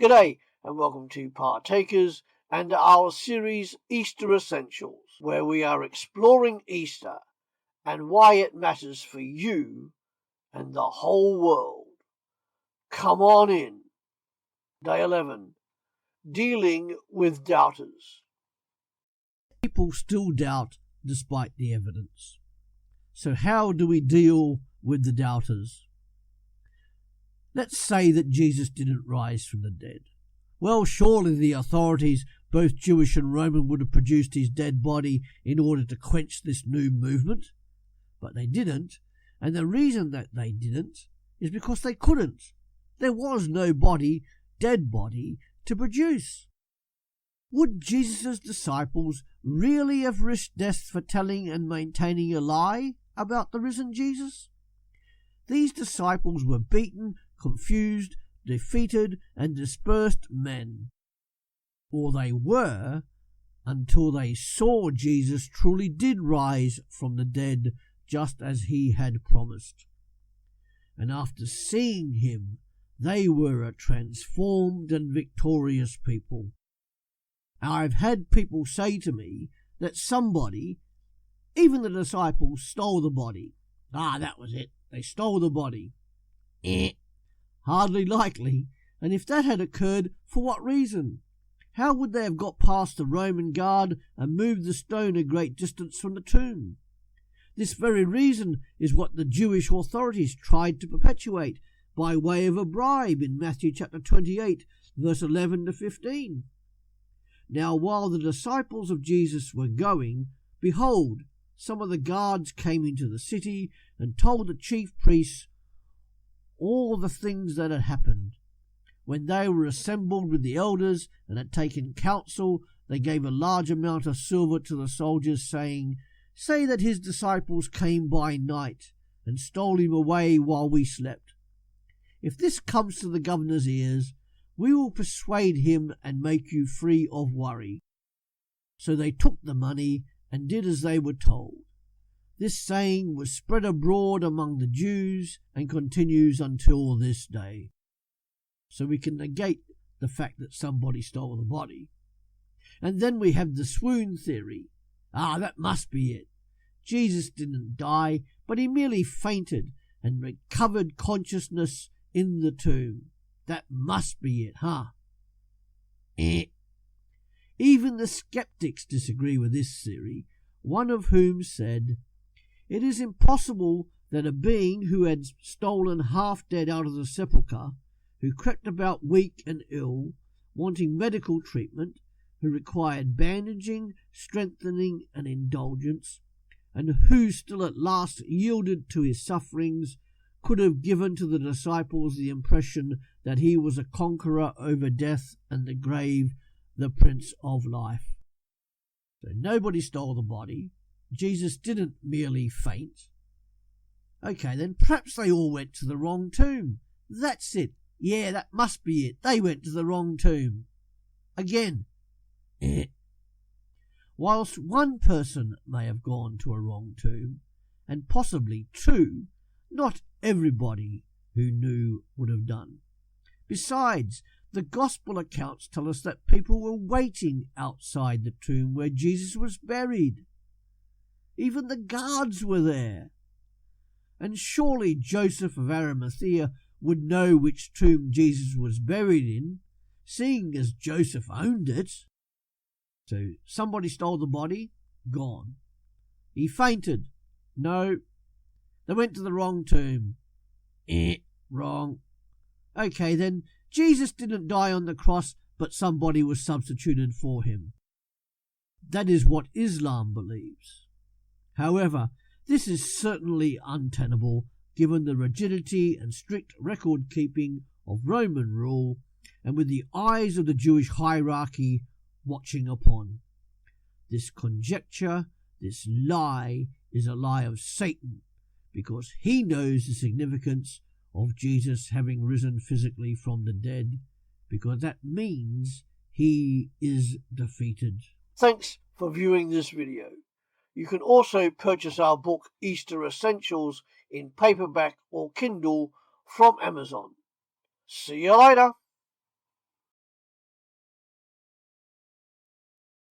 G'day and welcome to Partakers and our series Easter Essentials, where we are exploring Easter and why it matters for you and the whole world. Come on in. Day 11. Dealing with doubters. People still doubt despite the evidence. So how do we deal with the doubters? Let's say that Jesus didn't rise from the dead. Well, surely the authorities, both Jewish and Roman, would have produced his dead body in order to quench this new movement. But they didn't, and the reason that they didn't is because they couldn't. There was no dead body, to produce. Would Jesus' disciples really have risked death for telling and maintaining a lie about the risen Jesus? These disciples were beaten, confused, defeated, and dispersed men. Or they were, until they saw Jesus truly did rise from the dead, just as he had promised. And after seeing him, they were a transformed and victorious people. I've had people say to me that somebody, even the disciples, stole the body. That was it. They stole the body. Hardly likely. And if that had occurred, for what reason? How would they have got past the Roman guard and moved the stone a great distance from the tomb? This very reason is what the Jewish authorities tried to perpetuate by way of a bribe in Matthew chapter 28, verse 11 to 15. Now while the disciples of Jesus were going, behold, some of the guards came into the city and told the chief priests all the things that had happened. When they were assembled with the elders and had taken counsel, they gave a large amount of silver to the soldiers, saying, "Say that his disciples came by night and stole him away while we slept. If this comes to the governor's ears, we will persuade him and make you free of worry." So they took the money and did as they were told. This saying was spread abroad among the Jews and continues until this day. So we can negate the fact that somebody stole the body. And then we have the swoon theory. That must be it. Jesus didn't die, but he merely fainted and recovered consciousness in the tomb. That must be it, huh? Even the skeptics disagree with this theory, one of whom said, "It is impossible that a being who had stolen half dead out of the sepulchre, who crept about weak and ill, wanting medical treatment, who required bandaging, strengthening, and indulgence, and who still at last yielded to his sufferings, could have given to the disciples the impression that he was a conqueror over death and the grave, the Prince of Life." So nobody stole the body. Jesus didn't merely faint. Okay, then perhaps they all went to the wrong tomb. That's it. Yeah, that must be it. They went to the wrong tomb. Again. Whilst one person may have gone to a wrong tomb, and possibly two, not everybody who knew would have done. Besides, the gospel accounts tell us that people were waiting outside the tomb where Jesus was buried. Even the guards were there. And surely Joseph of Arimathea would know which tomb Jesus was buried in, seeing as Joseph owned it. So somebody stole the body? Gone. He fainted? No. They went to the wrong tomb. Wrong. Okay then, Jesus didn't die on the cross, but somebody was substituted for him. That is what Islam believes. However, this is certainly untenable given the rigidity and strict record-keeping of Roman rule, and with the eyes of the Jewish hierarchy watching upon. This conjecture, this lie, is a lie of Satan, because he knows the significance of Jesus having risen physically from the dead, because that means he is defeated. Thanks for viewing this video. You can also purchase our book Easter Essentials in paperback or Kindle from Amazon. See you later.